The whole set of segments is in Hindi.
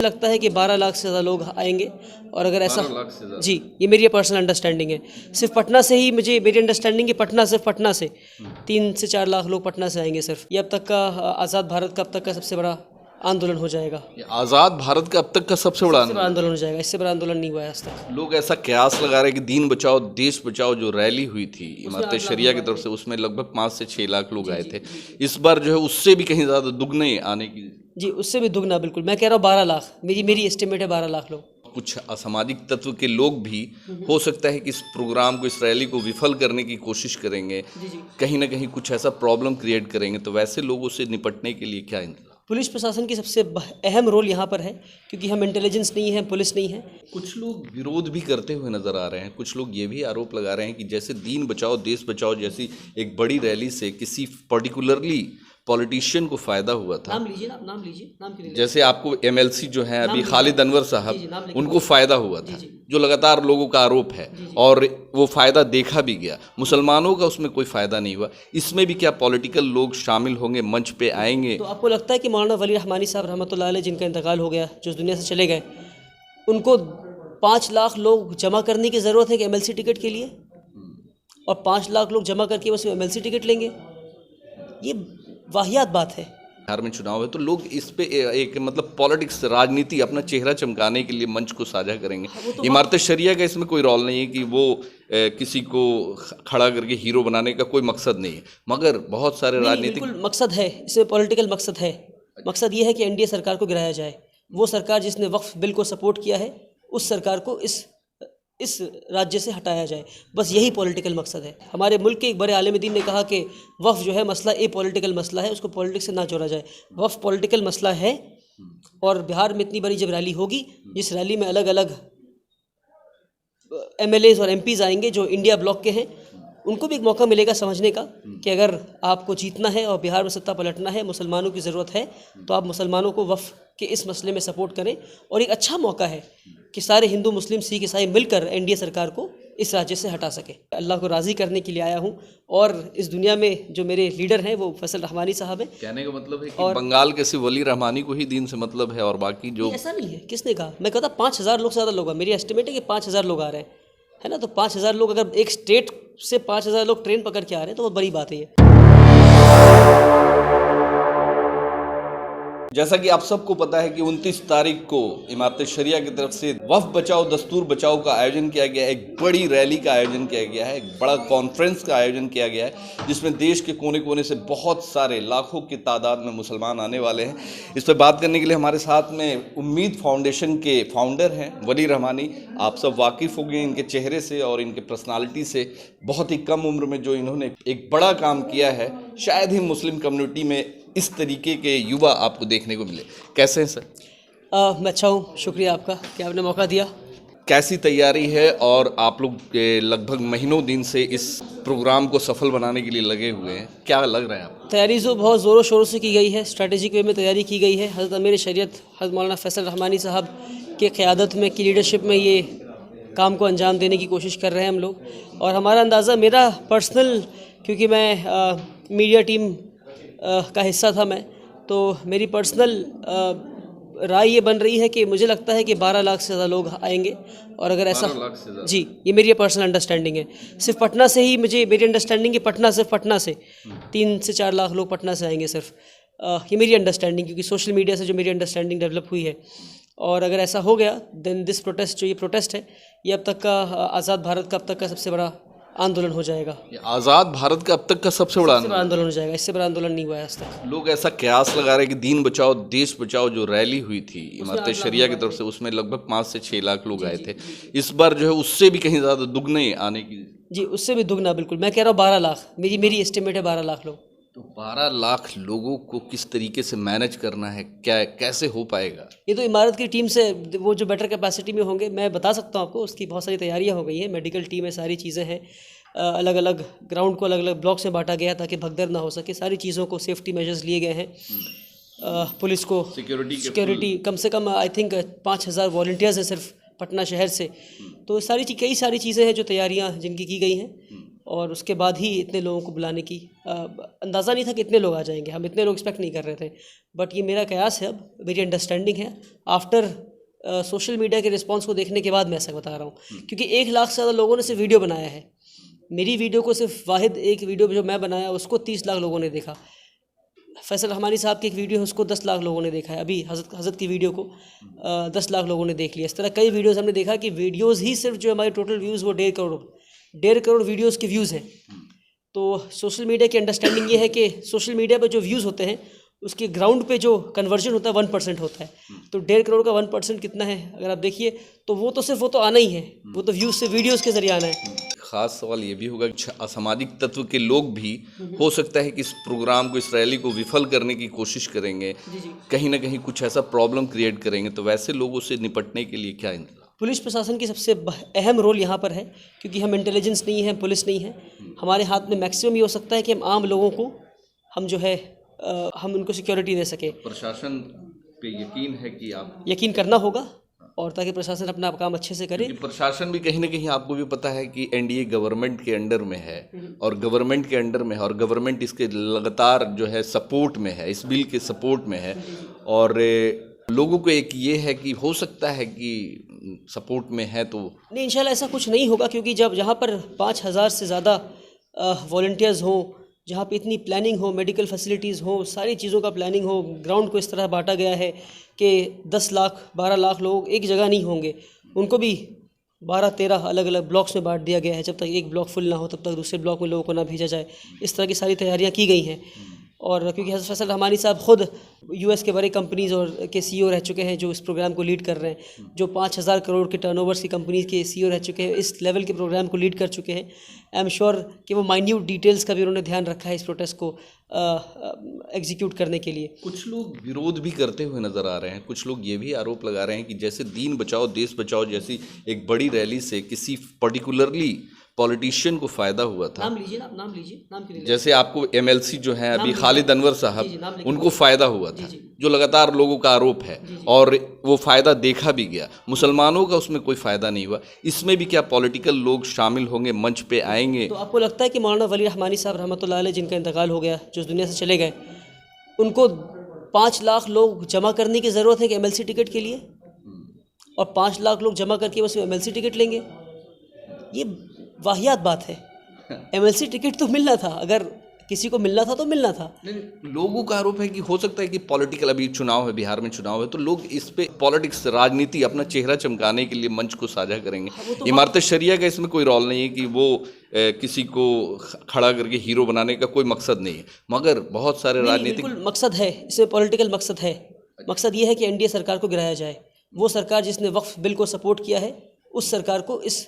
लगता है कि 12 लाख से ज़्यादा लोग आएंगे और अगर ऐसा 12 लाख से ज़्यादा। जी, ये मेरी पर्सनल अंडरस्टैंडिंग है। सिर्फ पटना से ही मुझे मेरी अंडरस्टैंडिंग है, पटना सिर्फ पटना से 3 से 4 लाख लोग पटना से आएंगे सिर्फ। ये अब तक का आज़ाद भारत का अब तक का सबसे बड़ा आंदोलन हो जाएगा। ये आज़ाद भारत का अब तक का सबसे बड़ा सबसे बड़ा आंदोलन हो जाएगा, इससे बड़ा आंदोलन नहीं हुआ है आज तक। लोग ऐसा कयास लगा रहे हैं कि दीन बचाओ देश बचाओ जो रैली हुई थी इमारत शरिया की तरफ से, उसमें लगभग 5 से 6 लाख लोग आए थे। इस बार जो है उससे भी कहीं ज़्यादा दुगने आने की जी, उससे भी दुगना बिल्कुल। मैं कह रहा हूँ 12 लाख, मेरी एस्टिमेट है 12 लाख लोग। कुछ असामाजिक तत्व के लोग भी हो सकता है कि इस प्रोग्राम को, इस रैली को विफल करने की कोशिश करेंगे, कहीं ना कहीं कुछ ऐसा प्रॉब्लम क्रिएट करेंगे, तो वैसे लोगों से निपटने के लिए क्या इंतजाम? पुलिस प्रशासन की सबसे अहम रोल यहाँ पर है, क्योंकि हम इंटेलिजेंस नहीं है, पुलिस नहीं है। कुछ लोग विरोध भी करते हुए नजर आ रहे हैं। कुछ लोग ये भी आरोप लगा रहे हैं कि जैसे दीन बचाओ देश बचाओ जैसी एक बड़ी रैली से किसी पर्टिकुलरली पॉलिटिशियन को फायदा हुआ था। नाम लीजिए ना, नाम लीजिए, नाम क्यों नहीं? जैसे आपको एमएलसी जो हैं अभी खालिद अनवर साहब, उनको फायदा हुआ था, जो लगातार लोगों का आरोप है, और वो फायदा देखा भी गया। मुसलमानों का उसमें कोई फायदा नहीं हुआ। इसमें भी क्या पॉलिटिकल लोग शामिल होंगे, मंच पे आएंगे? तो आपको लगता है कि मौलाना वली रहमानी साहब रहमतुल्लाह अलैह, जिनका इंतकाल हो गया, जो इस दुनिया से चले गए, उनको 5 लाख लोग जमा करने की ज़रूरत है कि एमएलसी टिकट के लिए? और 5 लाख लोग जमा करके बस एमएलसी टिकट लेंगे? ये वाहियात बात है। बिहार में चुनाव है तो लोग इस पे एक मतलब पॉलिटिक्स, राजनीति, अपना चेहरा चमकाने के लिए मंच को साझा करेंगे। इमारत शरिया का इसमें कोई रोल नहीं है कि वो किसी को खड़ा करके हीरो बनाने का कोई मकसद नहीं है, मगर बहुत सारे राजनीतिक बिल्कुल मकसद है, इसमें पॉलिटिकल मकसद है। मकसद ये है कि एनडीए सरकार को गिराया जाए। वो सरकार जिसने वक्फ बिल को सपोर्ट किया है, उस सरकार को इस राज्य से हटाया जाए। बस यही पॉलिटिकल मकसद है। हमारे मुल्क के एक बड़े आलिम दीन ने कहा कि वक्फ जो है मसला पॉलिटिकल मसला है, उसको पॉलिटिक्स से ना जोड़ा जाए। वक्फ पॉलिटिकल मसला है, और बिहार में इतनी बड़ी जब रैली होगी, जिस रैली में अलग अलग एमएलएज और एमपीज़ आएंगे जो इंडिया ब्लॉक के हैं, उनको भी एक मौका मिलेगा समझने का कि अगर आपको जीतना है और बिहार में सत्ता पलटना है, मुसलमानों की ज़रूरत है, तो आप मुसलमानों को वक्फ के इस मसले में सपोर्ट करें। और एक अच्छा मौका है कि सारे हिंदू, मुस्लिम, सिख, ईसाई मिलकर एनडीए सरकार को इस राज्य से हटा सके। अल्लाह को राज़ी करने के लिए आया हूँ, और इस दुनिया में जो मेरे लीडर हैं वो फैसल रहमानी साहब हैं। कहने का मतलब है कि बंगाल के सिर्फ वली रहमानी को ही दीन से मतलब है, और बाकी जो ऐसा नहीं है। किसने कहा? मैं कहता 5,000 लोग से ज़्यादा लोग, मेरी एस्टिमेट है कि 5,000 लोग आ रहे हैं, है ना। तो 5,000 लोग, अगर एक स्टेट से 5,000 लोग ट्रेन पकड़ के आ रहे हैं, तो बहुत बड़ी बात है ये। जैसा कि आप सबको पता है कि 29 तारीख को इमारत शरिया की तरफ से वक्फ बचाओ दस्तूर बचाओ का आयोजन किया गया है। एक बड़ी रैली का आयोजन किया गया है, एक बड़ा कॉन्फ्रेंस का आयोजन किया गया है, जिसमें देश के कोने कोने से बहुत सारे लाखों की तादाद में मुसलमान आने वाले हैं। इस पर बात करने के लिए हमारे साथ में उम्मीद फाउंडेशन के फाउंडर हैं वली रहमानी। आप सब वाकिफ़ हो गए इनके चेहरे से और इनके पर्सनालिटी से। बहुत ही कम उम्र में जो इन्होंने एक बड़ा काम किया है, शायद ही मुस्लिम कम्युनिटी में इस तरीके के युवा आपको देखने को मिले। कैसे हैं सर? मैं अच्छा हूँ, शुक्रिया आपका कि आपने मौका दिया। कैसी तैयारी है, और आप लोग लगभग महीनों दिन से इस प्रोग्राम को सफल बनाने के लिए लगे हुए हैं, क्या लग रहा है आपको? तैयारी तो बहुत ज़ोरों शोरों से की गई है, स्ट्रैटेजिक वे में तैयारी की गई है। हज़रत अमीर शरीयत हज़रत मौलाना फैसल रहमानी साहब के क़यादत में, की लीडरशिप में ये काम को अंजाम देने की कोशिश कर रहे हैं हम लोग। और हमारा अंदाज़ा, मेरा पर्सनल, क्योंकि मैं मीडिया टीम का हिस्सा था मैं, तो मेरी पर्सनल राय ये बन रही है कि मुझे लगता है कि 12 लाख से ज़्यादा लोग आएंगे। और अगर ऐसा जी, ये मेरी पर्सनल अंडरस्टैंडिंग है। सिर्फ पटना से ही मेरी अंडरस्टैंडिंग है, पटना सिर्फ पटना से 3 से 4 लाख लोग पटना से आएंगे सिर्फ। ये मेरी अंडरस्टैंडिंग, क्योंकि सोशल मीडिया से जो मेरी अंडरस्टैंडिंग डेवलप हुई है। और अगर ऐसा हो गया, देन दिस प्रोटेस्ट, जो ये प्रोटेस्ट है, ये अब तक का आज़ाद भारत का अब तक का सबसे बड़ा आंदोलन हो जाएगा। आज़ाद भारत का अब तक का सबसे बड़ा आंदोलन हो जाएगा। इससे बड़ा आंदोलन नहीं हुआ है आज तक। लोग ऐसा कयास लगा रहे हैं कि दीन बचाओ देश बचाओ जो रैली हुई थी इमारत शरिया की तरफ से, उसमें लगभग 5 से 6 लाख लोग आए थे। इस बार जो है उससे भी कहीं ज़्यादा दुगने आने की जी, उससे भी दुगना बिल्कुल। मैं कह रहा हूँ 12 लाख, मेरी एस्टिमेट है 12 लाख लोग। तो 12 लाख लोगों को किस तरीके से मैनेज करना है, क्या कैसे हो पाएगा? ये तो इमारत की टीम से, वो जो बेटर कैपेसिटी में होंगे, मैं बता सकता हूँ आपको। उसकी बहुत सारी तैयारियाँ हो गई हैं, मेडिकल टीम है, सारी चीज़ें हैं। अलग अलग ग्राउंड को अलग अलग ब्लॉक्स में बांटा गया ताकि भगदड़ ना हो सके। सारी चीज़ों को, सेफ्टी मेजर्स लिए गए हैं। पुलिस को सिक्योरिटी कम से कम आई थिंक 5,000 वॉलंटियर्स हैं सिर्फ पटना शहर से। तो कई सारी चीज़ें हैं जो तैयारियां जिनकी की गई हैं। और उसके बाद ही इतने लोगों को बुलाने की अंदाज़ा नहीं था कि इतने लोग आ जाएंगे, हम इतने लोग एक्सपेक्ट नहीं कर रहे थे। बट ये मेरा कयास है, अब मेरी अंडरस्टैंडिंग है आफ्टर सोशल मीडिया के रिस्पांस को देखने के बाद मैं ऐसा बता रहा हूँ, क्योंकि 1 लाख से ज़्यादा लोगों ने सिर्फ वीडियो बनाया है। मेरी वीडियो को सिर्फ वाहिद एक वीडियो जो मैं बनाया उसको 30 लाख लोगों ने देखा। फैसल रहमानी साहब की एक वीडियो है उसको 10 लाख लोगों ने देखा है। अभी हज़रत की वीडियो को 10 लाख लोगों ने देख लिया। इस तरह कई वीडियोस हमने देखा कि वीडियोस ही सिर्फ जो हमारे टोटल व्यूज़ वो 1.5 करोड़ वीडियोस के व्यूज़ हैं। तो सोशल मीडिया की अंडरस्टैंडिंग ये है कि सोशल मीडिया पर जो व्यूज़ होते हैं उसके ग्राउंड पे जो कन्वर्जन होता है 1% होता है। तो 1.5 करोड़ का 1% कितना है अगर आप देखिए तो वो तो सिर्फ वो तो आना ही है, वो तो व्यूज़ से वीडियोज़ के ज़रिए आना है। खास सवाल ये भी होगा कि असामाजिक तत्व के लोग भी हो सकता है कि इस प्रोग्राम को, इस रैली को विफल करने की कोशिश करेंगे, कहीं ना कहीं कुछ ऐसा प्रॉब्लम क्रिएट करेंगे, तो वैसे लोगों से निपटने के लिए क्या इंतजाम? पुलिस प्रशासन की सबसे अहम रोल यहाँ पर है, क्योंकि हम इंटेलिजेंस नहीं है, पुलिस नहीं है। हमारे हाथ में मैक्सिमम ये हो सकता है कि हम आम लोगों को हम जो है हम उनको सिक्योरिटी दे सके। प्रशासन पे यकीन है कि आप यकीन करना होगा और ताकि प्रशासन अपना काम अच्छे से करे। क्योंकि प्रशासन भी कहीं ना कहीं आपको भी पता है कि एनडीए गवर्नमेंट के अंडर में है और गवर्नमेंट के अंडर में है और गवर्नमेंट इसके लगातार जो है सपोर्ट में है, इस बिल के सपोर्ट में है। और लोगों को एक ये है कि हो सकता है कि सपोर्ट में है तो नहीं, इंशाल्लाह ऐसा कुछ नहीं होगा, क्योंकि जब जहाँ पर 5,000 से ज़्यादा वॉलंटियर्स हों, जहाँ पे इतनी प्लानिंग हो, मेडिकल फैसिलिटीज़ हो, सारी चीज़ों का प्लानिंग हो, ग्राउंड को इस तरह बांटा गया है कि 10 लाख 12 लाख लोग एक जगह नहीं होंगे, उनको भी 12-13 अलग अलग ब्लॉक्स में बांट दिया गया है। जब तक एक ब्लॉक फुल ना हो तब तक दूसरे ब्लॉक में लोगों को ना भेजा जाए, इस तरह की सारी तैयारियाँ की गई हैं। और क्योंकि हज़रत फैसल रहमानी साहब ख़ुद यूएस के बड़े कंपनीज़ और के सीईओ रह चुके हैं जो इस प्रोग्राम को लीड कर रहे हैं, जो 5,000 करोड़ के टर्नओवर्स की कंपनीज़ के सीईओ रह चुके हैं, इस लेवल के प्रोग्राम को लीड कर चुके हैं। आई एम श्योर कि वो माइन्यूट डिटेल्स का भी उन्होंने ध्यान रखा है इस प्रोटेस्ट को एग्जीक्यूट करने के लिए। कुछ लोग विरोध भी करते हुए नज़र आ रहे हैं, कुछ लोग ये भी आरोप लगा रहे हैं कि जैसे दीन बचाओ देश बचाओ जैसी एक बड़ी रैली से किसी पर्टिकुलरली पॉलिटिशियन को फ़ायदा हुआ था। नाम लीजिए ना, आप नाम लीजिए, नाम क्यों नहीं? जैसे आपको एमएलसी जो है अभी खालिद अनवर साहब, उनको फ़ायदा हुआ था, जो लगातार लोगों का आरोप है, और वो फ़ायदा देखा भी गया। मुसलमानों का उसमें कोई फ़ायदा नहीं हुआ। इसमें भी क्या पॉलिटिकल लोग शामिल होंगे, मंच पे आएंगे? तो आपको लगता है कि मौलाना वली रहमानी साहब रहमतुल्लाह अलैह जिनका इंतकाल हो गया, जो इस दुनिया से चले गए, उनको 5 लाख लोग जमा करने की ज़रूरत है कि एमएलसी टिकट के लिए, और 5 लाख लोग जमा करके बस एमएलसी टिकट लेंगे? ये वाहियात बात है। एमएलसी टिकट तो मिलना था, अगर किसी को मिलना था तो मिलना था। नहीं, लोगों का आरोप है कि हो सकता है कि पॉलिटिकल, अभी चुनाव है, बिहार में चुनाव है, तो लोग इस पे पॉलिटिक्स, राजनीति, अपना चेहरा चमकाने के लिए मंच को साझा करेंगे। इमारत शरिया का इसमें कोई रोल नहीं है कि वो किसी को खड़ा करके हीरो बनाने का कोई मकसद नहीं है, मगर बहुत सारे राजनीतिक मकसद है, इसमें पॉलिटिकल मकसद है। मकसद ये है कि एनडीए सरकार को गिराया जाए। वो सरकार जिसने वक्फ बिल को सपोर्ट किया है, उस सरकार को इस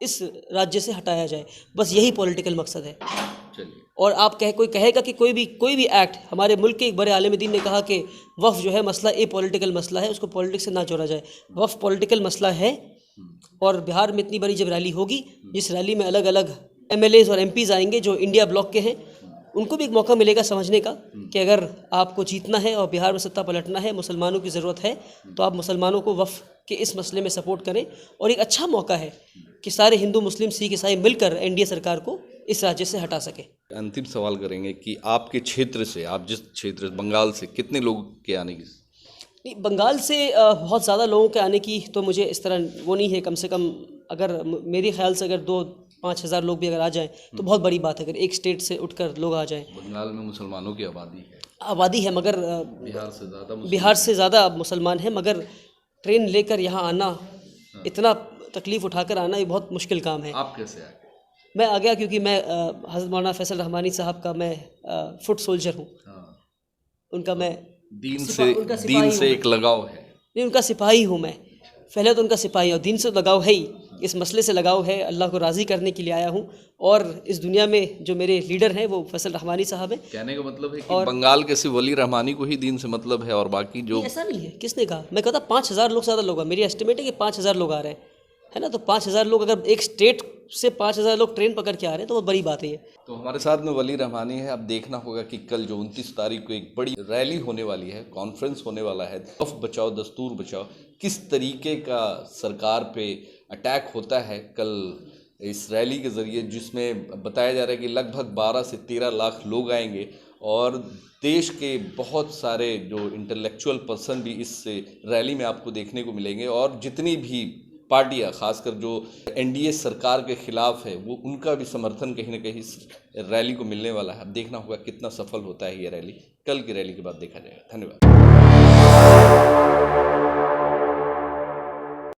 राज्य से हटाया जाए, बस यही पॉलिटिकल मकसद है। चलिए, और आप कोई कहेगा कि कोई भी एक्ट, हमारे मुल्क के एक बड़े आलिम दीन ने कहा कि वक्फ जो है मसला पॉलिटिकल मसला है, उसको पॉलिटिक्स से ना जोड़ा जाए। वक्फ पॉलिटिकल मसला है, और बिहार में इतनी बड़ी जब रैली होगी, जिस रैली में अलग अलग एमएलएज और एमपीज़ आएंगे जो इंडिया ब्लॉक के हैं, उनको भी एक मौका मिलेगा समझने का कि अगर आपको जीतना है और बिहार में सत्ता पलटना है, मुसलमानों की ज़रूरत है, तो आप मुसलमानों को वक्फ के इस मसले में सपोर्ट करें। और एक अच्छा मौका है कि सारे हिंदू, मुस्लिम, सिख, ईसाई मिलकर एनडीए सरकार को इस राज्य से हटा सके। अंतिम सवाल करेंगे कि आपके क्षेत्र से, आप जिस क्षेत्र बंगाल से, कितने लोग के आने की? नहीं, बंगाल से बहुत ज़्यादा लोगों के आने की तो मुझे इस तरह वो नहीं है। कम से कम अगर मेरे ख्याल से अगर 2-5 हज़ार लोग भी अगर आ जाएं तो बहुत बड़ी बात है, अगर एक स्टेट से उठकर लोग आ जाएं। बंगाल में मुसलमानों की आबादी है, मगर बिहार से ज़्यादा मुसलमान हैं, मगर ट्रेन लेकर यहाँ आना, इतना तकलीफ़ उठाकर आना, ये बहुत मुश्किल काम है। आप कैसे आए? मैं आ गया क्योंकि मैं हज़रत मौलाना फैसल रहमानी साहब का मैं फुट सोल्जर हूँ। उनका मैं दीन से एक लगाव है। नहीं, उनका सिपाही हूँ मैं। पहले तो उनका सिपाही, और दीन से लगाव है ही, इस मसले से लगाव है, अल्लाह को राज़ी करने के लिए आया हूँ। और इस दुनिया में जो मेरे लीडर हैं वो फैसल रहमानी साहब हैं। कहने का मतलब है कि बंगाल के सिर्फ वली रहमानी को ही दीन से मतलब है, और बाकी जो ऐसा नहीं है। किसने कहा? मैं कहता 5,000 लोग, ज़्यादा लोग, मेरी एस्टिमेट है कि 5,000 लोग आ रहे हैं, है ना। तो 5,000 लोग, अगर एक स्टेट से 5,000 लोग ट्रेन पकड़ के आ रहे हैं तो बहुत बड़ी बात है ये। तो हमारे साथ में वली रहमानी है। अब देखना होगा कि कल जो 29 तारीख को एक बड़ी रैली होने वाली है, कॉन्फ्रेंस होने वाला है, वक्फ बचाओ दस्तूर बचाओ, किस तरीके का सरकार पे अटैक होता है। कल इस रैली के ज़रिए, जिसमें बताया जा रहा है कि लगभग 12 से 13 लाख लोग आएंगे और देश के बहुत सारे जो इंटेलेक्चुअल पर्सन भी इस रैली में आपको देखने को मिलेंगे और जितनी भी पार्टियां, खासकर जो एनडीए सरकार के खिलाफ है, वो उनका भी समर्थन कहीं ना कहीं इस रैली को मिलने वाला है। अब देखना होगा कितना सफल होता है ये रैली। कल की रैली के बाद देखा जाएगा। धन्यवाद।